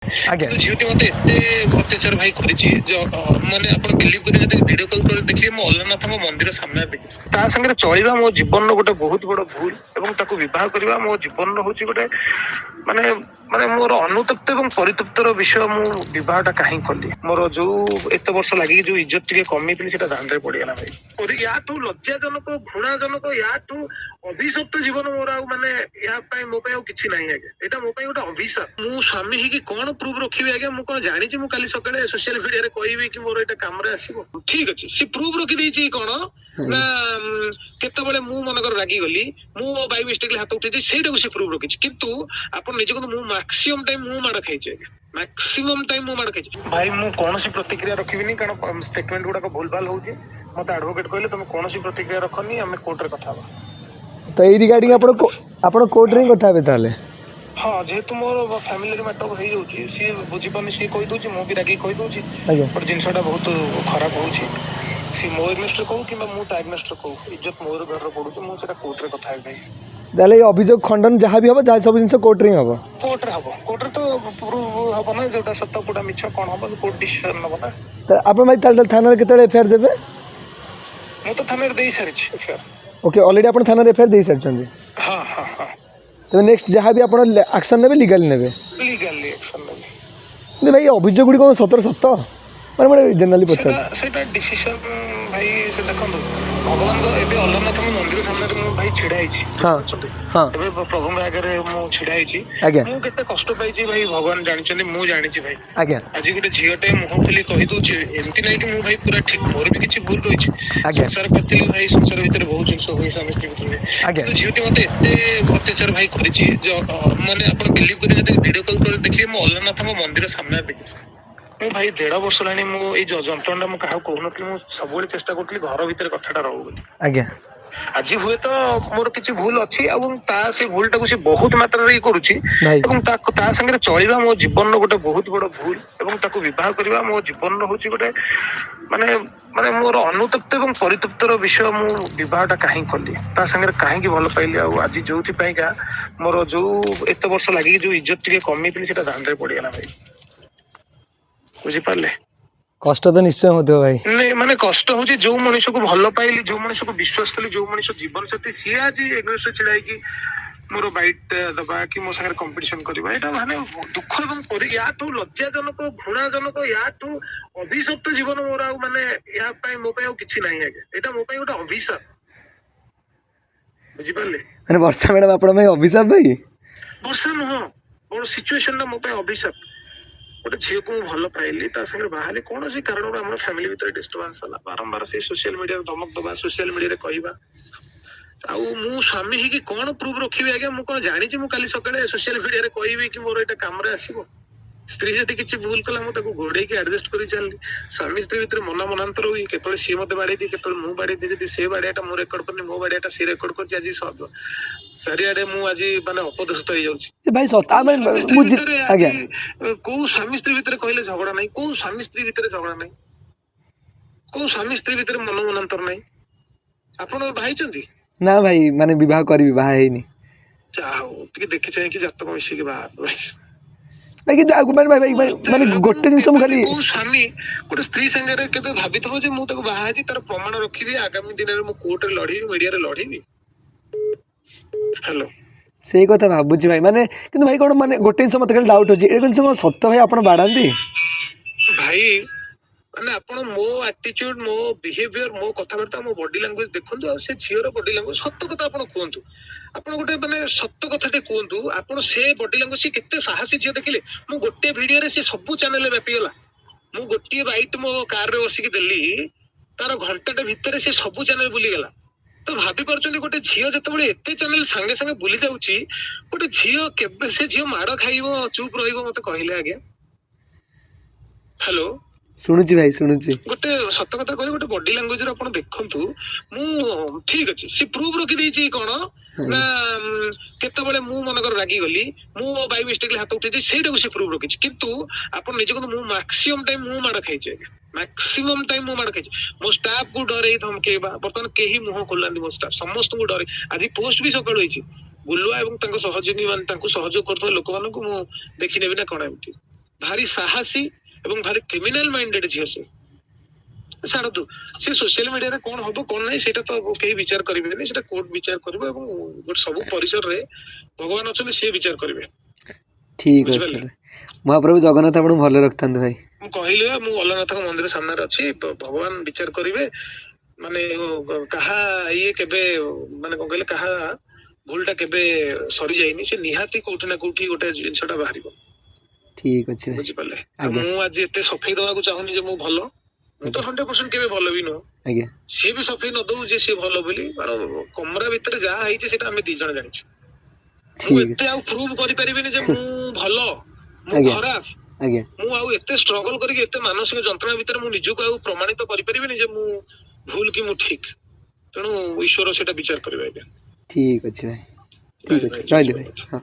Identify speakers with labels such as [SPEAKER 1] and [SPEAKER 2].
[SPEAKER 1] ଆଜ୍ଞା
[SPEAKER 2] କିନ୍ତୁ ଝିଅଟି ମତେ ଏତେ ଅତ୍ୟାଚାର ଭାଇ କରିଛି ମାନେ ଆପଣ ବିଲିଭ କରିବେ ଯଦି ଭିଡିଓ କଲ୍ କରି ଦେଖିବେ ମୁଁ ଅଲାରନାଥଙ୍କ ମନ୍ଦିର ସାମ୍ନାରେ ଦେଖିଛି। ତା ସାଙ୍ଗରେ ଚଳିବା ମୋ ଜୀବନର ଗୋଟେ ବହୁତ ବଡ ଭୁଲ ଏବଂ ତାକୁ ବିବାହ କରିବା ମୋ ଜୀବନର ହଉଛି ଗୋଟେ ମାନେ ମାନେ ମୋର ଅନୁତପ୍ତ ଏବଂ ପରିତୃପ୍ତର ବିଷୟ। ମୁଁ ବିବାହଟା କାହିଁ କଲି, ମୋର ଯୋଉ ଏତେ ବର୍ଷ ଲାଗିକି ଯୋଉ ଇଜ୍ଜତ ଟିକେ କମେଇଥିଲି ସେଟା ଦାଣ୍ଡରେ ପଡିଗଲା ଭାଇ। ୟାଠୁ ଲଜ୍ଜାଜନକ ଘୃଣାଜନକ ୟାଠୁ ଅଭିଶପ୍ତ ଜୀବନ ମୋର ଆଉ ମାନେ ୟା ପାଇଁ ମୋ ପାଇଁ ଆଉ କିଛି ନାହିଁ ଆଜ୍ଞା। ଏଇଟା ମୋ ପାଇଁ ଗୋଟେ ଅଭିଶାପ। ମୁଁ ସ୍ୱାମୀ ହେଇକି କଣ ପ୍ରୁଫ ରଖିବି ଆଜ୍ଞା? ମୁଁ କଣ ଜାଣିଛି ମୁଁ କାଲି ସକାଳେ ସୋସିଆଲ ମିଡିଆରେ କହିବି କି ମୋର ଏଇଟା କାମରେ ଆସିବ? ଠିକ ଅଛି, ସେ ପ୍ରୁଫ ରଖିଦେଇଛି କଣ ନା କେତେବେଳେ ମୁଁ ମନେକର ରାଗିଗଲି, ମୁଁ ମୋ ବାଇ ମିଷ୍ଟେକଲି ହାତ ଉଠେଇଛି, ସେଇଟାକୁ ସେ ପ୍ରୁଫ ରଖିଛି। କିନ୍ତୁ ଆପଣ ନିଜେ କହନ୍ତୁ ମୁଁ ମାକ୍ସିମମ୍ ଟାଇମ ମୁଁ ମାଡ ଖାଇଛି ଆଜ୍ଞା, ମାକ୍ସିମମ୍ ଟାଇମ ମୁଁ ମାଡ ଖାଇଛି। ଭାଇ ମୁଁ କୌଣସି ପ୍ରତିକ୍ରିୟା ରଖିବିନି କାରଣ ଷ୍ଟେଟମେଣ୍ଟ ଗୁଡାକ ଭୁଲ ଭାଲ ହଉଛି। ମତେ ଆଡଭୋକେଟ କହିଲେ ତମେ କୌଣସି ପ୍ରତିକ୍ରିୟା ରଖନି, ଆମେ କୋର୍ଟରେ କଥା ହବା।
[SPEAKER 1] ତ ଏଇ ରିଗାର୍ଡିଂ ଆପଣ କୋର୍ଟରେ ହିଁ କଥା ହେବେ ତାହେଲେ?
[SPEAKER 2] ହଁ, ଯେହେତୁ ମୋର ଫ୍ୟାମିଲିର ମ୍ୟାଟର ହେଇଯାଉଛି, ସିଏ ବୁଝିପାରୁନି, ସିଏ କହିଦଉଛି, ମୁଁ ବି ରାଗିକି କହିଦଉଛି।
[SPEAKER 1] ଆଜ୍ଞା
[SPEAKER 2] ବଟ ଜିନିଷଟା ବହୁତ ଖରାପ ହଉଛି। ସିଏ ମୋ ଏଗନେଷ୍ଟରେ କହୁ କିମ୍ବା ମୁଁ ତା ଏଗନେଷ୍ଟରେ କହୁ, ଇଜ୍ଜତ ମୋର ଘରର ପଡୁଛି। ମୁଁ ସେଟା କୋର୍ଟରେ କଥା ହେବି।
[SPEAKER 1] ତାହେଲେ ଏଇ ଅଭିଯୋଗ ଖଣ୍ଡନ ଯାହା ବି ହବ, ଯାହା ସବୁ ଜିନିଷ କୋର୍ଟରେ ହିଁ ହବ?
[SPEAKER 2] କୋର୍ଟରେ ହବ। କୋର୍ଟରେ ତ ପ୍ରୁଭ ହବ ନା, ଯୋଉଟା ସତ କୋଉଟା ମିଛ କଣ ହବ କୋର୍ଟ ଡିସିସନ ନବ ନା।
[SPEAKER 1] ଆପଣ ଭାଇ ତାହେଲେ ଥାନାରେ କେତେବେଳେ ଏଫଆଇଆର ଦେବେ?
[SPEAKER 2] ମୁଁ ତ ଥାନାରେ ଦେଇ ସାରିଛି ଏଫଆଇଆର।
[SPEAKER 1] ଓକେ, ଅଲରେଡି ଆପଣ ଥାନାରେ ଏଫଆଇଆର ଦେଇ ସାରିଛନ୍ତି?
[SPEAKER 2] ହଁ ହଁ ହଁ।
[SPEAKER 1] ତେବେ ନେକ୍ସଟ ଯାହା ବି ଆପଣ ଆକ୍ସନ ନେବେ ଲିଗାଲି ନେବେ?
[SPEAKER 2] ଲିଗାଲି ଆକ୍ସନ ନେବି।
[SPEAKER 1] କିନ୍ତୁ ଭାଇ ଅଭିଯୋଗ ଗୁଡ଼ିକ ସତରେ ସତ? ମାନେ ଜେନେରାଲି ପଚାରୁଛି।
[SPEAKER 2] ସେଟା ଡିସିସନ ଭାଇ। ସେ ଦେଖନ୍ତୁ, ଭଗବାନଙ୍କ ଏବେ ଅଲାରନାଥଙ୍କ ମନ୍ଦିର ସାମ୍ନାରେ ମୁଁ ଭାଇ ଛିଡା ହେଇଛି,
[SPEAKER 1] ହଁ
[SPEAKER 2] ବୁଝିପାରୁଛନ୍ତି?
[SPEAKER 1] ହଁ
[SPEAKER 2] ଏବେ ପ୍ରଭୁଙ୍କ ଆଗରେ ମୁଁ ଛିଡା ହେଇଛି।
[SPEAKER 1] ଆଜ୍ଞା
[SPEAKER 2] ମୁଁ କେତେ କଷ୍ଟ ପାଇଛି ଭାଇ ଭଗବାନ ଜାଣିଛନ୍ତି, ମୁଁ ଜାଣିଛି ଭାଇ।
[SPEAKER 1] ଆଜ୍ଞା
[SPEAKER 2] ଆଜି ଗୋଟେ ଝିଅଟେ ମୁହଁ ଖୋଲି କହିଦଉଛି, ଏମିତି ନାଇଁ କି ମୁଁ ଭାଇ ପୁରା ଠିକ, ମୋର ବି କିଛି ଭୁଲ ରହିଛି।
[SPEAKER 1] ଆଜ୍ଞା
[SPEAKER 2] ସଂସାର କରିଥିଲେ ଭାଇ, ସଂସାର ଭିତରେ ବହୁତ ଜିନିଷ ହୁଏ ସ୍ୱାମୀ ସ୍ତ୍ରୀ ଭିତରେ।
[SPEAKER 1] ଆଜ୍ଞା
[SPEAKER 2] କିନ୍ତୁ ଝିଅଟି ମତେ ଏତେ ଅତ୍ୟାଚାର ଭାଇ କରିଛି ମାନେ ଆପଣ ବିଲିଭ କରିବେ ଯଦି ଭିଡିଓ କଲ୍ କରି ଦେଖିବେ ମୁଁ ଅଲାରନାଥଙ୍କ ମନ୍ଦିର ସାମ୍ନାରେ ଦେଖିଛି। ମୁଁ ଭାଇ 1.5 ବର୍ଷ ହେଲାଣି ମୁଁ ଏଇ ଯନ୍ତ୍ରଣା ମୁଁ କାହାକୁ କହୁନଥିଲି। ମୁଁ ସବୁବେଳେ ଚେଷ୍ଟା କରୁଥିଲି ଘର ଭିତରେ କଥାଟା ରହୁ ବୋଲି।
[SPEAKER 1] ଆଜ୍ଞା
[SPEAKER 2] ଆଜି ହୁଏତ ମୋର କିଛି ଭୁଲ ଅଛି ଏବଂ ସେ ଭୁଲଟାକୁ ସେ ବହୁତ ମାତ୍ରାରେ କରୁଛି
[SPEAKER 1] ଭାଇ
[SPEAKER 2] ଏବଂ ତା ସାଙ୍ଗରେ ଚଳିବା ମୋ ଜୀବନର ଗୋଟେ ବହୁତ ବଡ ଭୁଲ ଏବଂ ତାକୁ ବିବାହ କରିବା ମୋ ଜୀବନର ହଉଛି ଗୋଟେ ମାନେ ମାନେ ମୋର ଅନୁତପ୍ତ ଏବଂ ପରିତୃପ୍ତର ବିଷୟ। ମୁଁ ବିବାହଟା କାହିଁ କଲି, ତା ସାଙ୍ଗରେ କାହିଁକି ଭଲ ପାଇଲି, ଆଉ ଆଜି ଯୋଉଥିପାଇଁକା ମୋର ଯୋଉ ଏତେ ବର୍ଷ ଲାଗିକି ଯୋଉ ଇଜ୍ଜତ ଟିକେ କମେଇଥିଲି ସେଟା ଦାଣ୍ଡରେ ପଡିଗଲା ଭାଇ। ବୁଝିପାରିଲେ?
[SPEAKER 1] କଷ୍ଟ ତ ନିଶ୍ଚୟ ହଉଥିବ ଭାଇ।
[SPEAKER 2] ମାନେ କଷ୍ଟ ହଉଛି, ଯୋଉ ମଣିଷକୁ ଭଲ ପାଇଲି, ଯୋଉ ମଣିଷକୁ ବିଶ୍ୱାସ କଲି, ଯୋଉ ମଣିଷ ଜୀବନ ସାଥୀ, ସିଏ ଆଜି ଏଗନେଷ୍ଟରେ ଛିଡା ହେଇକି ମୋର ବାଇଟ ଦବା କି ମୋ ସାଙ୍ଗରେ କମ୍ପିଟିସନ କରିବା, ଏଇଟା ମାନେ ଦୁଃଖ ଏବଂ ୟାଠୁ ଲଜ୍ଜାଜନକ ଘୃଣାଜନକ ୟାଠୁ ଅଭିଶପ୍ତ ଜୀବନ ମୋର ଆଉ ମାନେ ୟା ପାଇଁ ମୋ ପାଇଁ ଆଉ କିଛି ନାହିଁ ଆଜ୍ଞା। ଏଇଟା ମୋ ପାଇଁ ଗୋଟେ ଅଭିଶାପ। ବୁଝିପାରିଲେ?
[SPEAKER 1] ମାନେ ବର୍ଷା ମ୍ୟାଡାମ ଆପଣଙ୍କ ପାଇଁ ଅଭିଶାପ ଭାଇ?
[SPEAKER 2] ବର୍ଷା ନୁହଁ, ମୋର ସିଚୁଏସନଟା ମୋ ପାଇଁ ଅଭିଶାପ। ଗୋଟେ ଝିଅକୁ ମୁଁ ଭଲ ପାଇଲି, ତା ସାଙ୍ଗରେ ବାହାରି କୌଣସି କାରଣରୁ ଆମର ଫ୍ୟାମିଲି ଭିତରେ ଡିଷ୍ଟର୍ବାନ୍ସ ହେଲା। ବାରମ୍ବାର ସେଇ ସୋସିଆଲ ମିଡିଆରେ ଧମକ ଦବା, ସୋସିଆଲ ମିଡିଆରେ କହିବା। ଆଉ ମୁଁ ସ୍ୱାମୀ ହେଇକି କଣ ପ୍ରୁଫ ରଖିବି ଆଜ୍ଞା? ମୁଁ କଣ ଜାଣିଛି ମୁଁ କାଲି ସକାଳେ ସୋସିଆଲ ମିଡିଆରେ କହିବି କି ମୋର ଏଇଟା କାମରେ ଆସିବ? ସ୍ତ୍ରୀ ଯଦି କିଛି ଭୁଲ କଲା ମୁଁ ତାକୁ ଘୋଡେଇକି ଆଡଜଷ୍ଟ କରି ଚାଲିଲି। ସ୍ୱାମୀ ସ୍ତ୍ରୀ ଭିତରେ ମନାନ୍ତର ହୁଏ, କେତେବେଳେ ସିଏ ମତେ ବାଡେଇ ଦିଏ, କେତେବେଳେ ମୁଁ ବାଡେଇ ଦିଏ। ଯଦି ସେ ବାଡିଆଟା ମୁଁ ରେକର୍ଡ କରିନି, ମୋ ବାଡିଆଟା ସିଏ ରେକର୍ଡ କରିଛି। ଆଜି ଚାରିଆଡେ ମୁଁ ଆଜି ମାନେ ଅପଦସ୍ତ ହେଇଯାଉଛି।
[SPEAKER 1] ଭାଇ ସତ ଆମେ ବୁଝି ଆଜ୍ଞା।
[SPEAKER 2] କୋଉ ସ୍ୱାମୀ ସ୍ତ୍ରୀ ଭିତରେ କହିଲେ ଝଗଡା ନାହିଁ? କୋଉ ସ୍ୱାମୀ ସ୍ତ୍ରୀ ଭିତରେ ଝଗଡା ନାହିଁ? କୋଉ ସ୍ୱାମୀ ସ୍ତ୍ରୀ ଭିତରେ ମନାନ୍ତର ନାହିଁ? ଆପଣ ବାହାହେଇଛନ୍ତି?
[SPEAKER 1] ନା ଭାଇ, ମାନେ ବିବାହ କରିବି, ବାହା ହେଇନି।
[SPEAKER 2] ଯାହା ହଉ, ଟିକେ ଦେଖି ଚାହିଁକି ଜାତକ ମିଶିକି ବାହା ଭାଇ।
[SPEAKER 1] କିନ୍ତୁ ମାନେ ଗୋଟେ ଜିନିଷ ମୁଁ ଖାଲି
[SPEAKER 2] କୋଉ ସ୍ୱାମୀ ଗୋଟେ ସ୍ତ୍ରୀ ସାଙ୍ଗରେ କେବେ ଭାବିଥିବ ଯେ ମୁଁ ତାକୁ ବାହା ହେଇଛି, ତାର ପ୍ରମାଣ ରଖିବି, ଆଗାମୀ ଦିନରେ ମୁଁ କୋର୍ଟରେ ଲଢିବି, ମିଡିଆରେ ଲଢିବି? ହ୍ୟାଲୋ,
[SPEAKER 1] ସେଇ କଥା ଭାବୁଛି ଭାଇ। ମାନେ କିନ୍ତୁ ଭାଇ କଣ ମାନେ ଗୋଟେ ଜିନିଷ ମତେ ଖାଲି ଡାଉଟ ଅଛି, ଏ ଜିନିଷ କଣ ସତ ଭାଇ ଆପଣ ବାଡ଼ାନ୍ତି?
[SPEAKER 2] ଭାଇ ମାନେ ଆପଣ ମୋ ଆଟିଚ୍ୟୁଡ, ମୋ ବିହେଭିୟର, ମୋ କଥାବାର୍ତ୍ତା, ମୋ ବଡି ଲାଙ୍ଗୁଏଜ ଦେଖନ୍ତୁ, ଆଉ ସେ ଝିଅର ବଡି ଲାଙ୍ଗୁଏଜ। ସତ କଥା ଆପଣ କୁହନ୍ତୁ, ଆପଣ ଗୋଟେ ମାନେ ସତ କଥାଟେ କୁହନ୍ତୁ। ଆପଣ ସେ ବଡି ଲାଙ୍ଗୁଏଜ, କେତେ ସାହସୀ ଝିଅ ଦେଖିଲେ? ମୁଁ ଗୋଟେ ଭିଡିଓରେ ସେ ସବୁ ଚ୍ୟାନେଲରେ ବ୍ୟାପିଗଲା। ମୁଁ ଗୋଟିଏ ବାଇଟ ମୋ କାରରେ ବସିକି ଦେଲି, ତାର ଘଣ୍ଟାଟେ ଭିତରେ ସେ ସବୁ ଚ୍ୟାନେଲ ବୁଲିଗଲା। ତ ଭାବି ପାରୁଛନ୍ତି ଗୋଟେ ଝିଅ ଯେତେବେଳେ ଏତେ ଚ୍ୟାନେଲ ସାଙ୍ଗେ ସାଙ୍ଗେ ବୁଲି ଯାଉଛି, ଗୋଟେ ଝିଅ କେବେ ସେ ଝିଅ ମାଡ ଖାଇବ, ଚୁପ ରହିବ? ମତେ କହିଲେ ଆଜ୍ଞା। ହ୍ୟାଲୋ,
[SPEAKER 1] ଶୁଣୁଛି ଭାଇ, ଶୁଣୁଛି।
[SPEAKER 2] ଗୋଟେ ସତ କଥା କହିଲେ, ଗୋଟେ ବଡି ଲାଙ୍ଗୁଏଜ ଆପଣ ଦେଖନ୍ତୁ। ମୁଁ ଠିକ ଅଛି, ସେ ପ୍ରୁଫ ରଖିଦେଇଛି କଣ ନା କେତେବେଳେ ମୁଁ ମନେକର ରାଗିଗଲି, ମୁଁ ମୋ ବାଇ ମିଷ୍ଟେକଲି ହାତ ଉଠେଇଛି, ସେଇଟାକୁ ସେ ପ୍ରୁଫ ରଖିଛି। କିନ୍ତୁ ଆପଣ ନିଜେ କହନ୍ତୁ, ମୁଁ ମାକ୍ସିମମ୍ ଟାଇମ ମୁଁ ମାଡ ଖାଇଛି ଆଜ୍ଞା, ମାକ୍ସିମମ୍ ଟାଇମ ମୁଁ ମାଡ ଖାଇଛି। ମୋ ଷ୍ଟାଫ କୁ ଡରେଇ ଧମକେଇବା, ବର୍ତ୍ତମାନ କେହି ମୁହଁ ଖୋଲୁନାହାନ୍ତି ମୋ ଷ୍ଟାଫ, ସମସ୍ତଙ୍କୁ ଡରେ। ଆଜି ପୋଷ୍ଟ ବି ସକାଳୁ ହେଇଛି, ବୁଲୁଆ ଏବଂ ତାଙ୍କ ସହଯୋଗୀ ମାନେ, ତାଙ୍କୁ ସହଯୋଗ କରୁଥିବା ଲୋକମାନଙ୍କୁ ମୁଁ ଦେଖିନେବି ନା କଣ ଏମିତି? ଭାରି ସାହସୀ ଏବଂ ଭାରି କ୍ରିମିନାଲ ମାଇଣ୍ଡେଡ ଝିଅ ସେ। ଛାଡ଼ନ୍ତୁ, ସେ ସୋସିଆଲ ମିଡିଆରେ କଣ ହବ କଣ ନାହିଁ ସେଇଟା ତ କେହି ବିଚାର କରିବେନି, ସେଟା କୋର୍ଟ ବିଚାର କରିବ ଏବଂ ଗୋଟେ ସବୁ ପରିସରରେ ଭଗବାନ ଅଛନ୍ତି, ସିଏ ବିଚାର କରିବେ।
[SPEAKER 1] ଠିକ୍ ଅଛି
[SPEAKER 2] ବୁଝିପାରିଲେ?
[SPEAKER 1] ତାହେଲେ। ମହାପ୍ରଭୁ ଜଗନ୍ନାଥ ଆପଣଙ୍କୁ ଭଲ ରଖିଥାନ୍ତୁ ଭାଇ।
[SPEAKER 2] ମୁଁ କହିଲି ବା, ମୁଁ ଅଲାରନାଥଙ୍କ ମନ୍ଦିର ସାମ୍ନାରେ ଅଛି, ଭଗବାନ ବିଚାର କରିବେ। ମାନେ କାହା ଇଏ କେବେ ମାନେ କଣ କହିଲେ, କାହା ଭୁଲଟା କେବେ ସରିଯାଇନି, ସେ ନିହାତି କୋଉଠି ନା କୋଉଠି ଗୋଟେ ଜିନିଷଟା ବାହାରିବ।
[SPEAKER 1] ଠିକ୍ ଅଛି ଭାଇ।
[SPEAKER 2] ବୁଝିପାରିଲେ? ଆଉ
[SPEAKER 1] ଆଜ୍ଞା
[SPEAKER 2] ମୁଁ ଆଜି ଏତେ ସଫେଇ ଦବାକୁ ଚାହୁଁନି ଯେ ମୁଁ ଭଲ, ମୁଁ ତ 100% କେବେ ଭଲ ବି ନୁହଁ।
[SPEAKER 1] ଆଜ୍ଞା
[SPEAKER 2] ସିଏ ବି ସଫେଇ ନ ଦଉ ଯେ ସିଏ ଭଲ ବୋଲି, କାରଣ କମରା ଭିତରେ ଯାହା ହେଇଛି ସେଟା ଆମେ 2 ଜଣ ଜାଣିଛୁ। ମୁଁ
[SPEAKER 1] ଠିକ୍
[SPEAKER 2] ଏତେ
[SPEAKER 1] ଅଛି।
[SPEAKER 2] ଆଉ ପ୍ରୁଭ୍ କରିପାରିବିନି ଯେ ମୁଁ ଭଲ, ମୁଁ
[SPEAKER 1] ଆଜ୍ଞା
[SPEAKER 2] ଖରାପ।
[SPEAKER 1] ଆଜ୍ଞା
[SPEAKER 2] ମୁଁ ଆଉ ଏତେ ଷ୍ଟ୍ରଗଲ କରିକି ଏତେ ମାନସିକ ଯନ୍ତ୍ରଣା ଭିତରେ ମୁଁ ନିଜକୁ ଆଉ ପ୍ରମାଣିତ କରିପାରିବିନି ଯେ ମୁଁ ଭୁଲ କି ମୁଁ ଠିକ। ତେଣୁ ଈଶ୍ୱର ସେଟା ବିଚାର କରିବେ ଆଜ୍ଞା।
[SPEAKER 1] ଠିକ୍ ଅଛି ଭାଇ।
[SPEAKER 2] ଭାଇ
[SPEAKER 1] ଠିକ୍ ଅଛି,
[SPEAKER 2] ଭାଇ ଜୟ
[SPEAKER 1] ରହିଲି ଭାଇ।
[SPEAKER 2] ଜଗନ୍ନାଥ।
[SPEAKER 1] ହଁ।